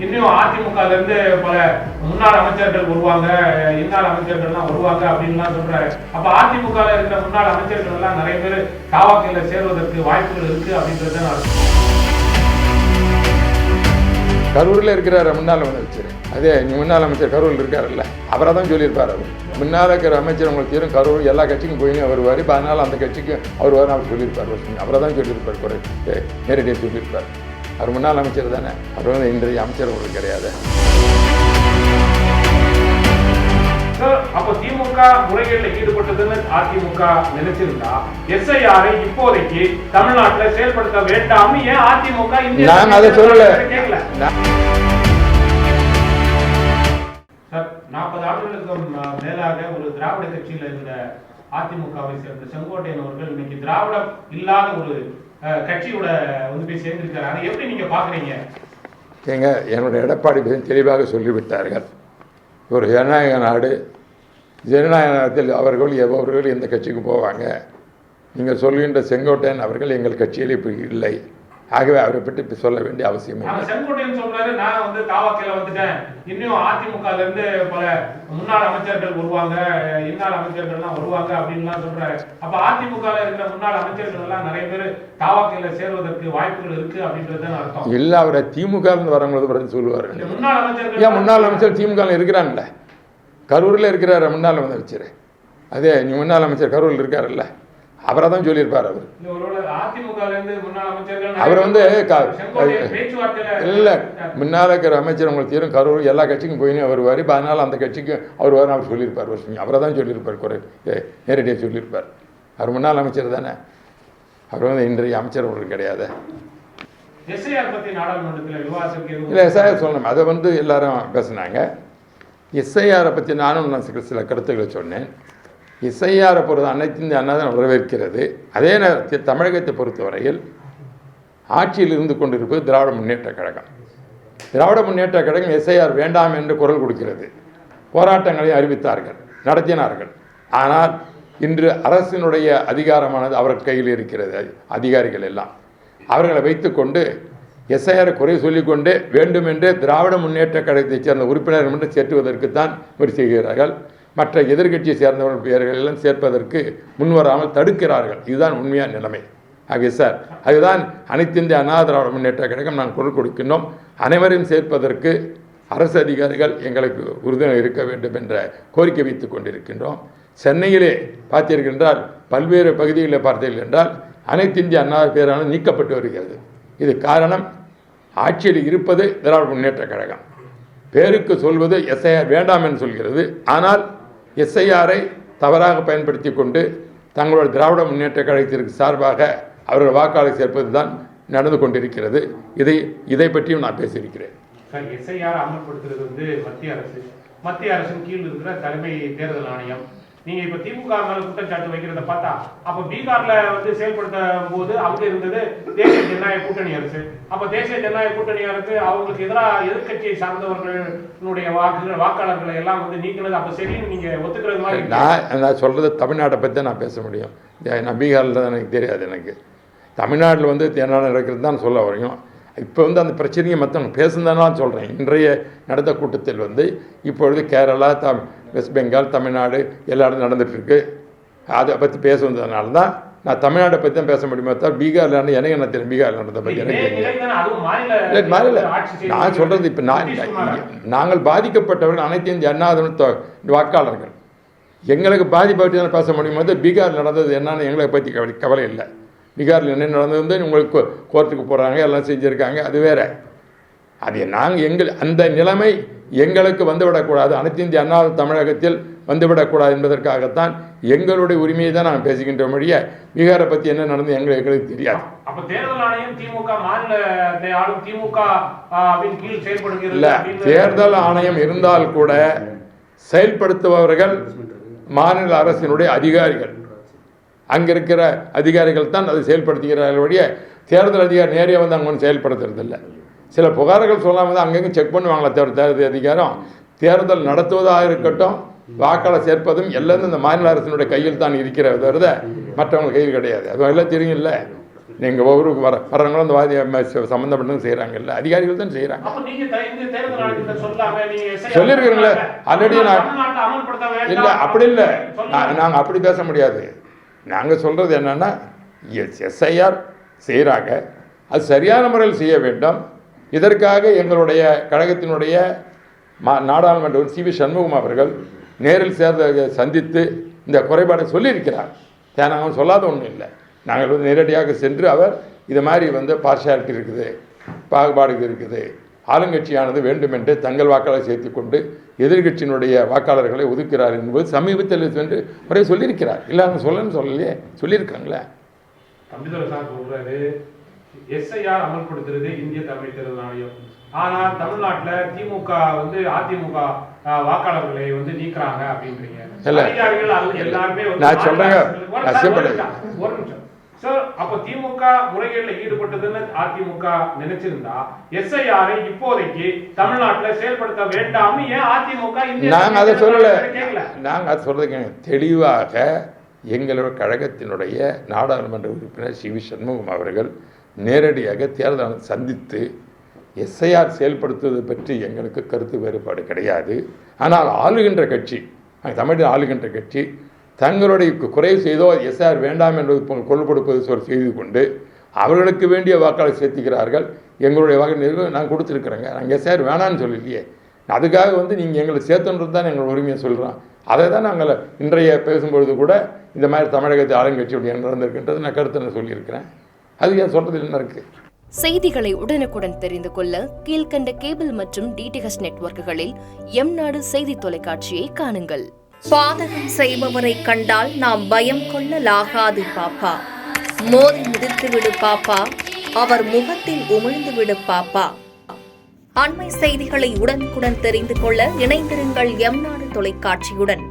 இன்னும் அதிமுகல இருந்து பல முன்னாள் அமைச்சர்கள் வருவாங்க, இன்னாள் அமைச்சர்கள்லாம் வருவாங்க அப்படின்லாம் சொல்றாரு. அப்ப அதிமுகல இருக்கிற முன்னாள் அமைச்சர்கள் எல்லாம் நிறைய பேர் தாவாக்கையில சேர்வதற்கு வாய்ப்புகள் இருக்கு அப்படின்றது அர்த்தம். கரூரில் இருக்கிறார் முன்னாள் அமைச்சர், அதே முன்னாள் அமைச்சர் கரூரில் இருக்காருல்ல, அவரை தான் சொல்லியிருப்பார். அவர் முன்னால் இருக்கிற அமைச்சர் உங்களுக்கு தெரியும், கரூர் எல்லா கட்சிக்கும் போயின்னு வருவார். இப்போ அதனால் அந்த கட்சிக்கு அவர் வர அவர் சொல்லியிருப்பார். அவரை தான் சொல்லியிருப்பார், குறை நேரடியாக சொல்லியிருப்பார். அவர் முன்னாள் அமைச்சர் தானே, அவர் வந்து இன்றைய அமைச்சர் உங்களுக்கு கிடையாது. அப்ப திமுக முறைகேட்டில் ஈடுபட்டதுன்னு அதிமுக நினைச்சிருந்தா எஸ்ஐஆரை இப்போதைக்கு தமிழ்நாட்டில் செயல்படுத்த வேண்டாம் ஏன் அதிமுக நான் அதை சொல்லல. சார், 40 ஆண்டுகளுக்கு மேலாக ஒரு திராவிட கட்சியில் இருந்த அதிமுகவை சேர்ந்த செங்கோட்டையன் அவர்கள் இன்னைக்கு திராவிடம் இல்லாத ஒரு கட்சியோட வந்து போய் சேர்ந்திருக்காரு. அதை எப்படி நீங்க பாக்குறீங்க? ஏங்க, என்னுடைய எடப்பாடி தெளிவாக சொல்லிவிட்டார்கள். ஒரு ஜனநாயக நாடு, ஜனநாயகத்தில் அவர்கள் எந்த கட்சிக்கு போவாங்க. நீங்கள் சொல்கின்ற செங்கோட்டையன் அவர்கள் எங்கள் கட்சியில் இப்போ இல்லை. ஆகவே அவரை பற்றி சொல்ல வேண்டிய அவசியம் இல்லை. செங்கோட்டையன் சொல்றாரு, நான் வந்து தாவாக்கையில வந்துட்டேன், இன்னும் அதிமுகல இருந்து பல முன்னாள் அமைச்சர்கள் வருவாங்க, இன்னாள் அமைச்சர்கள்லாம் வருவாங்க அப்படின்லாம் சொல்றாரு. அப்ப அதிமுகல இருக்கிற முன்னாள் அமைச்சர்கள் எல்லாம் நிறைய பேர் தாவாக்கையில சேர்வதற்கு வாய்ப்புகள் இருக்கு அப்படின்றது அர்த்தம் இல்ல. அவரை திமுக இருந்து வரவங்களுக்கு சொல்லுவார்கள். முன்னாள் அமைச்சர்கள் ஏன் முன்னாள் அமைச்சர் திமுக இருக்கிறான்ல, கரூரில் இருக்கிறார் முன்னாள் அமைச்சர், அதே முன்னாள் அமைச்சர் கரூரில் இருக்காருல்ல, அவரை தான் சொல்லியிருப்பார். அவர் வந்து இல்லை, முன்னால் இருக்கிற அமைச்சர் உங்களுக்கு தெரியும், கரூர் எல்லா கட்சிக்கும் போயின்னு வருவார். இப்போ அதனால் அந்த கட்சிக்கு அவர் வர அவர் சொல்லியிருப்பார். அவரை தான் சொல்லியிருப்பார், குறை நேரடியாக சொல்லியிருப்பார். அவர் முன்னாள் அமைச்சர் தானே, அவர் வந்து இன்றைய அமைச்சர் அவருக்கு கிடையாது. இல்லை, எஸ்ஐஆர் சொல்லணும், அதை வந்து எல்லாரும் பேசினாங்க. எஸ்ஐஆரை பற்றி நானும் சில கருத்துக்களை சொன்னேன். எஸ்ஐஆரை பொறுத்த அனைத்து இந்திய அண்ணா தான் வரவேற்கிறது. அதே நேரத்தில் தமிழகத்தை பொறுத்தவரையில் ஆட்சியில் இருந்து கொண்டிருப்பது திராவிட முன்னேற்ற கழகம். திராவிட முன்னேற்ற கழகம் எஸ்ஐஆர் வேண்டாம் என்று குரல் கொடுக்கிறது. போராட்டங்களை அறிவித்தார்கள், நடத்தினார்கள். ஆனால் இன்று அரசினுடைய அதிகாரமானது அவர் கையில் இருக்கிறது. அதிகாரிகள் எல்லாம் அவர்களை வைத்துக்கொண்டு எஸ்ஐஆரை குறை சொல்லிக்கொண்டு வேண்டுமென்றே திராவிட முன்னேற்ற கழகத்தைச் சேர்ந்த உறுப்பினர்கள் மட்டும் சேர்த்துவதற்குத்தான் முயற்சி செய்கிறார்கள். மற்ற எதிர்கட்சியை சேர்ந்தவர்கள் பெயர்கள் எல்லாம் சேர்ப்பதற்கு முன்வராமல் தடுக்கிறார்கள். இதுதான் உண்மையான நிலைமை. ஆகவே சார், அதுதான் அனைத்து இந்திய அண்ணா திராவிட முன்னேற்ற கழகம் நான் குரல் கொடுக்கின்றோம். அனைவரையும் சேர்ப்பதற்கு அரசு அதிகாரிகள் எங்களுக்கு உறுதுணை இருக்க வேண்டும் என்ற கோரிக்கை வைத்துக் கொண்டிருக்கின்றோம். சென்னையிலே பார்த்தீர்கள் பல்வேறு பகுதிகளில் பார்த்தீர்கள் என்றால் அனைத்து இந்திய அண்ணா பேரான நீக்கப்பட்டு வருகிறது. இது காரணம், ஆட்சியில் இருப்பது திராவிட முன்னேற்ற கழகம், பேருக்கு சொல்வது எஸ்ஐஆர் வேண்டாம் என்று சொல்கிறது. ஆனால் எஸ்ஐஆரை தவறாக பயன்படுத்தி கொண்டு தங்களோட திராவிட முன்னேற்ற கழகத்திற்கு சார்பாக அவர்கள் வாக்காளர் சேர்ப்பது தான் நடந்து கொண்டிருக்கிறது. இதை பற்றியும் நான் பேசியிருக்கிறேன். எஸ்ஐஆர் அமல்படுத்துறது வந்து மத்திய அரசின் கீழ் இருக்கிற தலைமை தேர்தல் ஆணையம். நீங்க இப்ப திமுக மேல குற்றச்சாட்டு வைக்கிறத பார்த்தா, அப்ப பீகார்ல வந்து செயல்படுத்தும் போது அங்க இருந்தது தேசிய ஜனநாயக கூட்டணி அரசு. அப்ப தேசிய ஜனநாயக கூட்டணி அரசு அவங்களுக்கு எதிராக எதிர்கட்சியை சார்ந்தவர்களுடைய வாக்காளர்களை எல்லாம் வந்து நீக்கினது அப்ப சரின்னு நீங்க ஒத்துக்கிறது மாதிரி? நான் சொல்றது தமிழ்நாட்டை பற்றி நான் பேச முடியும். நான் பீகாரில் எனக்கு தெரியாது. எனக்கு தமிழ்நாட்டில் வந்து என்ன நடக்கிறது தான் சொல்ல வரையும். இப்போ வந்து அந்த பிரச்சனையை மற்றவங்க பேசுனதான் சொல்கிறேன். இன்றைய நடந்த கூட்டத்தில் வந்து இப்பொழுது கேரளா, வெஸ்ட் பெங்கால், தமிழ்நாடு எல்லா இடத்துல நடந்துகிட்ருக்கு. அதை பற்றி பேச வந்ததுனால தான் நான் தமிழ்நாட்டை பற்றி தான் பேச முடியுமே தவிர பீகாரில் எனக்கு என்ன தெரியும், பீகாரில் நடந்த பற்றி எனக்கு தெரியும். மாநில நான் சொல்கிறது இப்போ நாங்கள் பாதிக்கப்பட்டவர்கள் அனைத்து இந்திய அண்ணா வாக்காளர்கள், எங்களுக்கு பாதிப்பட்டு பேச முடியும்போது பீகாரில் நடந்தது என்னன்னு எங்களை பற்றி கவலை இல்லை. பீகாரில் என்ன நடந்தது, உங்களுக்கு கோர்ட்டுக்கு போகிறாங்க, எல்லாம் செஞ்சுருக்காங்க, அது வேறு. அது நாங்கள் அந்த நிலைமை எங்களுக்கு வந்துவிடக்கூடாது, அனைத்து இந்திய அண்ணா தமிழகத்தில் வந்துவிடக்கூடாது என்பதற்காகத்தான் எங்களுடைய உரிமையை தான் நாங்கள் பேசுகின்ற மொழியை பீகாரை பற்றி என்ன நடந்து எங்களுக்கு தெரியாது. அப்ப தேர்தல் ஆணையம் திமுக மாநிலத்தை ஆளும் திமுக கீழ் செயல்படுகிறது இல்லை, தேர்தல் ஆணையம் இருந்தால் கூட செயல்படுத்துபவர்கள் மாநில அரசினுடைய அதிகாரிகள், அங்கே இருக்கிற அதிகாரிகள் தான் அதை செயல்படுத்துகிறார்கள். வழிய தேர்தல் அதிகாரி நேரே வந்து அங்கே ஒன்று செயல்படுத்துறதில்லை. சில புகார்கள் சொல்லாமல் தான் அங்கங்கே செக் பண்ணுவாங்களே தவிர தேர்தல் அதிகாரம் தேர்தல் நடத்துவதாக இருக்கட்டும், வாக்காளர் சேர்ப்பதும் எல்லாம் இந்த மாநில அரசினுடைய கையில் தான் இருக்கிறத மற்றவங்க கையில் கிடையாது. அது எல்லாம் தெரியும்ல. நீங்கள் ஒவ்வொரு வர்றவங்களும் அந்த வாதி சம்மந்தப்பட்டவங்க செய்கிறாங்கல்ல, அதிகாரிகள் தான் செய்கிறாங்க. அப்ப நீங்க இந்த தேர்தல் ஆணையத்தை சொல்லாம நீங்க SIR சொல்லியிருக்கிறீங்களே ஆல்ரெடி. நான் தமிழ்நாட்டுல அமல்படுத்த வேண்டாம் இல்லை அப்படி இல்லை, நாங்கள் அப்படி பேச முடியாது. நாங்கள் சொல்கிறது என்னென்னா SIR செய்கிறாங்க, அது சரியான முறையில் செய்ய வேண்டும். இதற்காக எங்களுடைய கழகத்தினுடைய நாடாளுமன்ற CV சண்முகம் அவர்கள் நேரில் சந்தித்து இந்த குறைபாடை சொல்லியிருக்கிறார். நாங்கள் சொல்லாத ஒன்றும் இல்லை. நாங்கள் வந்து நேரடியாக சென்று அவர் இது மாதிரி வந்து பார்ஷியாலிட்டி இருக்குது, பாகுபாடு இருக்குது, ஆளுங்கட்சியானது வேண்டுமென்று தங்கள் வாக்காளரை சேர்த்து கொண்டு எதிர்கட்சியினுடைய வாக்காளர்களை ஒதுக்கிறார் என்பது சமீபத்தில் சென்று முறை சொல்லியிருக்கிறார். இல்லை அவங்க சொல்லலையே, சொல்லியிருக்காங்களே. தம்பிதுரை சார் சொல்றாரு SIR அமல்படுத்துறது இந்திய தலைமை தேர்தல் ஆணையம். ஆனால் தமிழ்நாட்டில் திமுக வந்து அதிமுக வாக்காளர்களை வந்து நீக்குறாங்க அப்படின்றீங்க. எல்லாருமே நான் சொல்றேங்க ஒரு நிமிஷம் சார். அப்ப திமுக முறைகேடுல ஈடுபட்டதுன்னு அதிமுக நினைச்சிருந்தா SIR இப்போதைக்கு தமிழ்நாட்டில் செயல்படுத்த வேண்டாம்னு ஏன் அதிமுக நாங்க அதை சொல்லல. நாங்க அதை சொல்றதுக்கு தெளிவாக எங்களுடைய கழகத்தினுடைய நாடாளுமன்ற உறுப்பினர் CV சண்முகம் அவர்கள் நேரடியாக தேர்தலை சந்தித்து SIR செயல்படுத்துவது பற்றி எங்களுக்கு கருத்து வேறுபாடு கிடையாது. ஆனால் ஆளுகின்ற கட்சி, தமிழில் ஆளுகின்ற கட்சி தங்களுடைய குறைவு செய்தோ SIR வேண்டாம் என்பது கொள் கொடுப்பது செய்து கொண்டு அவர்களுக்கு வேண்டிய வாக்காளர் சேர்த்துக்கிறார்கள். எங்களுடைய வாக்கு நாங்கள் கொடுத்துருக்குறோங்க. நாங்கள் SIR வேணான்னு சொல்லலையே. அதுக்காக வந்து நீங்கள் எங்களை சேர்த்துன்றது தான் எங்கள் உரிமையை சொல்கிறோம். அதை தான் நாங்கள் இன்றைய பேசும்பொழுது கூட இந்த மாதிரி தமிழகத்தை ஆளுங்கட்சியுடைய நடந்திருக்கின்றது நான் கருத்து சொல்லியிருக்கிறேன். அது ஏன் சொல்கிறது என்ன இருக்குது. செய்திகளை உடனுக்குடன் தெரிந்து கொள்ள கீழ்கண்ட கேபிள் மற்றும் DTH நெட்வொர்க்குகளில் எம்நாடு செய்தி தொலைக்காட்சியை காணுங்கள். பாதகம் செய்பவரை கண்டால் நாம் பயம் கொள்ளலாகாது பாப்பா. மோதி மிதித்து விடு பாப்பா, அவர் முகத்தில் உமிழ்ந்து விடு பாப்பா. அண்மை செய்திகளை உடனுக்குடன் தெரிந்து கொள்ள இணைந்திருங்கள் எம்நாடு தொலைக்காட்சியுடன்.